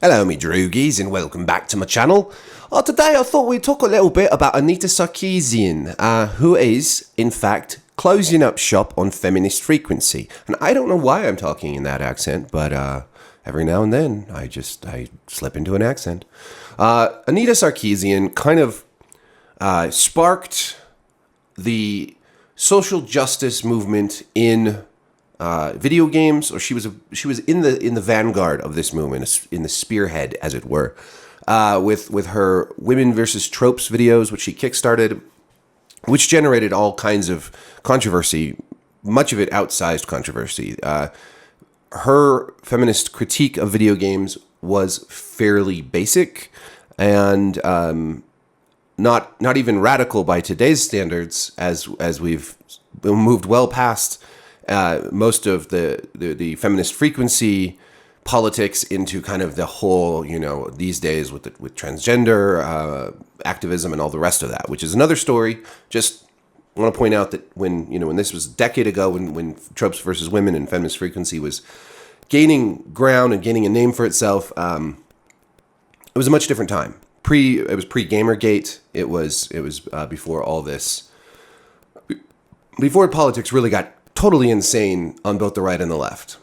Hello me droogies and welcome back to my channel. Today I thought we'd talk a little bit about Anita Sarkeesian, who is, in fact, closing up shop on feminist frequency. And I don't know why I'm talking in that accent, but every now and then I slip into an accent. Anita Sarkeesian kind of sparked the social justice movement in video games, or she was in the vanguard of this movement, in the spearhead, as it were, with her women versus tropes videos, which she kickstarted, which generated all kinds of controversy, much of it outsized controversy. Her feminist critique of video games was fairly basic and not even radical by today's standards, as we've moved well past most of the feminist frequency politics into kind of the whole, these days with transgender activism and all the rest of that, which is another story. Just want to point out that when this was a decade ago, when tropes versus women and feminist frequency was gaining ground and gaining a name for itself, it was a much different time. It was pre-Gamergate. It was before all this, before politics really got totally insane on both the right and the left.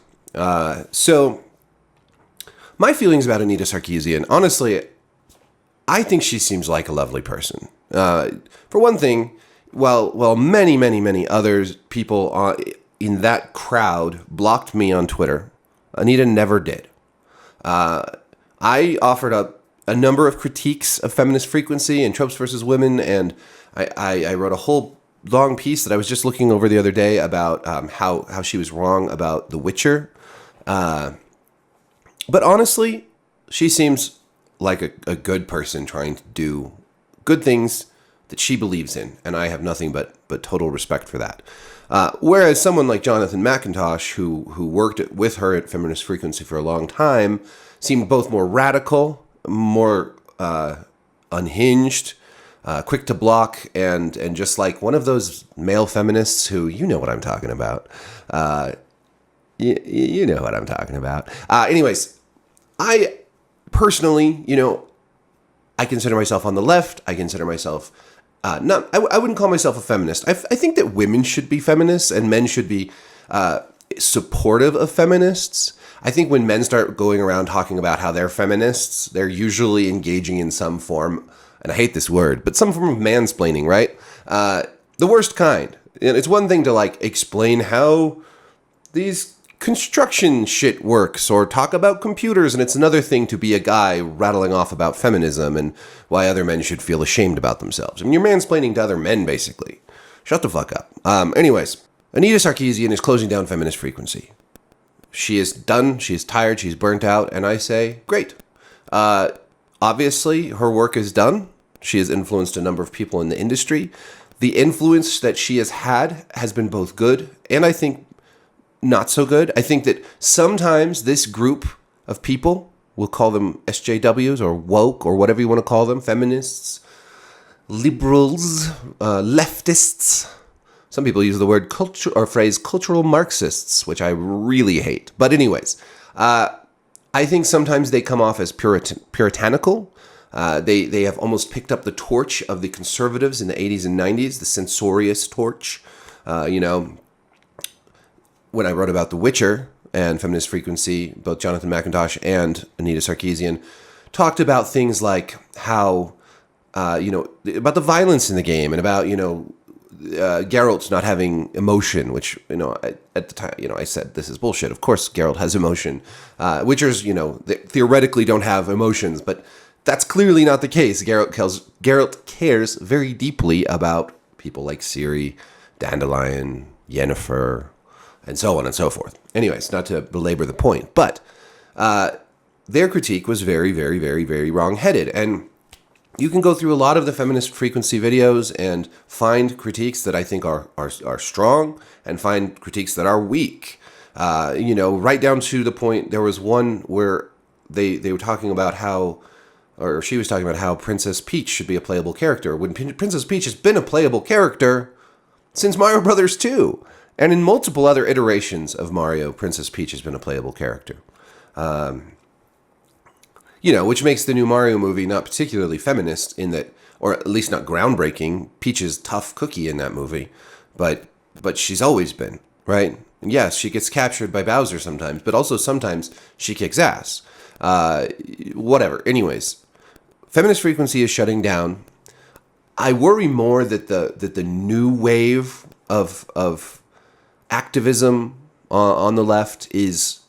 So my feelings about Anita Sarkeesian, honestly, I think she seems like a lovely person. For one thing, while many others, people in that crowd blocked me on Twitter, Anita never did. I offered up a number of critiques of feminist frequency and tropes versus women, and I wrote a whole long piece that I was just looking over the other day about how she was wrong about The Witcher. But honestly, she seems like a good person trying to do good things that she believes in, and I have nothing but total respect for that. Whereas someone like Jonathan McIntosh, who worked with her at Feminist Frequency for a long time, seemed both more radical, more unhinged, quick to block, and just like one of those male feminists who, you know what I'm talking about. You know what I'm talking about. Anyways, I personally, I consider myself on the left. I consider myself I wouldn't call myself a feminist. I think that women should be feminists and men should be supportive of feminists. I think when men start going around talking about how they're feminists, they're usually engaging in some form, and I hate this word, but some form of mansplaining, right? The worst kind. And it's one thing to explain how these construction shit works or talk about computers, and it's another thing to be a guy rattling off about feminism and why other men should feel ashamed about themselves. I mean, you're mansplaining to other men, basically. Shut the fuck up. Anyways, Anita Sarkeesian is closing down Feminist Frequency. She is done, she is tired, she's burnt out, and I say, great. Obviously, her work is done. She has influenced a number of people in the industry. The influence that she has had has been both good and I think not so good. I think that sometimes this group of people, we'll call them SJWs or woke or whatever you want to call them, feminists, liberals, leftists. Some people use the word culture or phrase cultural Marxists, which I really hate. But anyways, I think sometimes they come off as puritanical. They have almost picked up the torch of the conservatives in the 80s and 90s, the censorious torch. When I wrote about The Witcher and Feminist Frequency, both Jonathan McIntosh and Anita Sarkeesian talked about things like how, about the violence in the game and about, Geralt not having emotion, which, at the time, I said, this is bullshit. Of course, Geralt has emotion. Witchers, they theoretically don't have emotions, but that's clearly not the case. Geralt cares very deeply about people like Ciri, Dandelion, Yennefer, and so on and so forth. Anyways, not to belabor the point, but their critique was very, very, very, very wrong-headed. And you can go through a lot of the Feminist Frequency videos and find critiques that I think are strong and find critiques that are weak. Right down to the point, there was one where they were talking about how, or she was talking about how Princess Peach should be a playable character, when Princess Peach has been a playable character since Mario Brothers 2. And in multiple other iterations of Mario, Princess Peach has been a playable character. which makes the new Mario movie not particularly feminist in that, or at least not groundbreaking. Peach is tough cookie in that movie, but she's always been, right? And yes, she gets captured by Bowser sometimes, but also sometimes she kicks ass. Whatever. Anyways, feminist frequency is shutting down. I worry more that the new wave of activism on the left is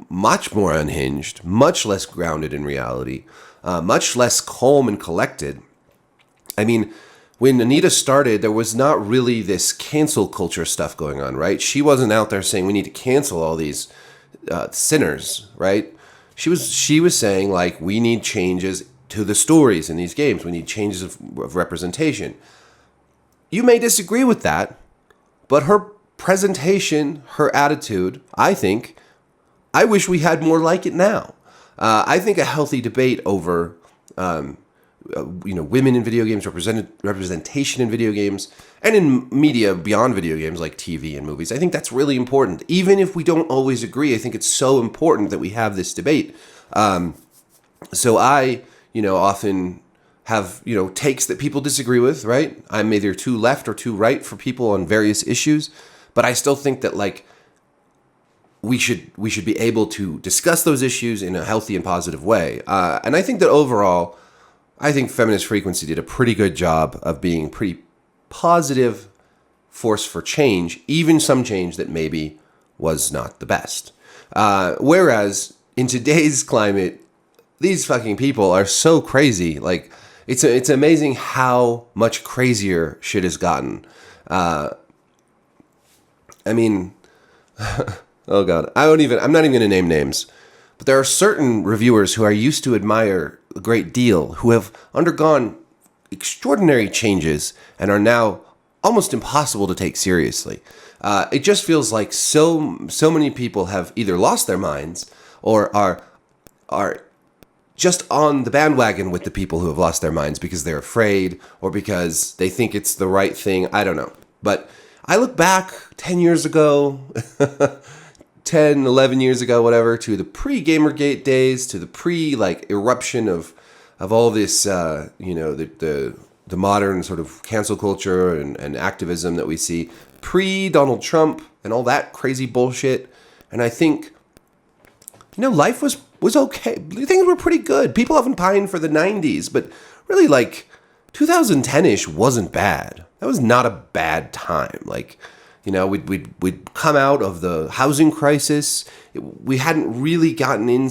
much more unhinged, much less grounded in reality, much less calm and collected. I mean, when Anita started, there was not really this cancel culture stuff going on, right? She wasn't out there saying we need to cancel all these sinners, right? She was saying, like, we need changes to the stories in these games. We need changes of representation. You may disagree with that, but her presentation, her attitude, I wish we had more like it now. I think a healthy debate over, women in video games, representation in video games, and in media beyond video games like TV and movies. I think that's really important. Even if we don't always agree, I think it's so important that we have this debate. So I, often have, takes that people disagree with, right? I'm either too left or too right for people on various issues, but I still think that, like, we should be able to discuss those issues in a healthy and positive way. And I think that overall, I think Feminist Frequency did a pretty good job of being a pretty positive force for change, even some change that maybe was not the best. Whereas in today's climate, these fucking people are so crazy. Like, it's amazing how much crazier shit has gotten. I mean, oh God, I'm not even going to name names, but there are certain reviewers who I used to admire a great deal who have undergone extraordinary changes and are now almost impossible to take seriously. It just feels like so many people have either lost their minds or are just on the bandwagon with the people who have lost their minds because they're afraid or because they think it's the right thing. I don't know. But I look back 10 years ago, 10, 11 years ago, whatever, to the pre-Gamergate days, to the eruption of all this, the modern sort of cancel culture and activism that we see, pre-Donald Trump and all that crazy bullshit. And I think, life was okay. Things were pretty good. People often pine for the 90s, but really, 2010-ish wasn't bad. That was not a bad time. We'd come out of the housing crisis. We hadn't really gotten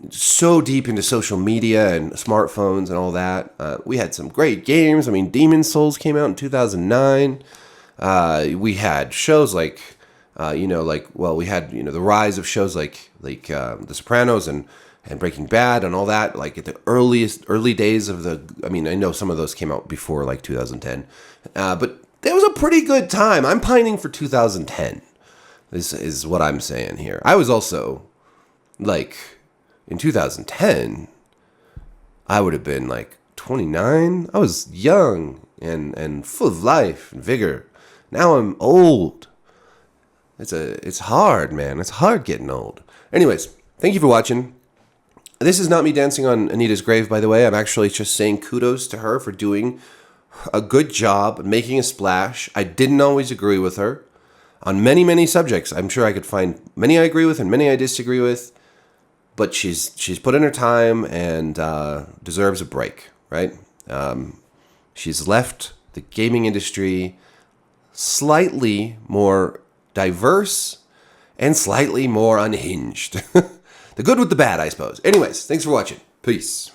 so deep into social media and smartphones and all that. We had some great games. I mean, Demon's Souls came out in 2009. We had shows we had, the rise of shows like The Sopranos and Breaking Bad and all that, at the early days of I know some of those came out before 2010, but it was a pretty good time. I'm pining for 2010. This is what I'm saying here. I was also, in 2010, I would have been 29. I was young and full of life and vigor. Now I'm old. It's hard, man. It's hard getting old. Anyways, thank you for watching. This is not me dancing on Anita's grave, by the way. I'm actually just saying kudos to her for doing a good job, making a splash. I didn't always agree with her on many, many subjects. I'm sure I could find many I agree with and many I disagree with. But she's put in her time and deserves a break, right? She's left the gaming industry slightly more diverse and slightly more unhinged. The good with the bad, I suppose. Anyways, thanks for watching. Peace.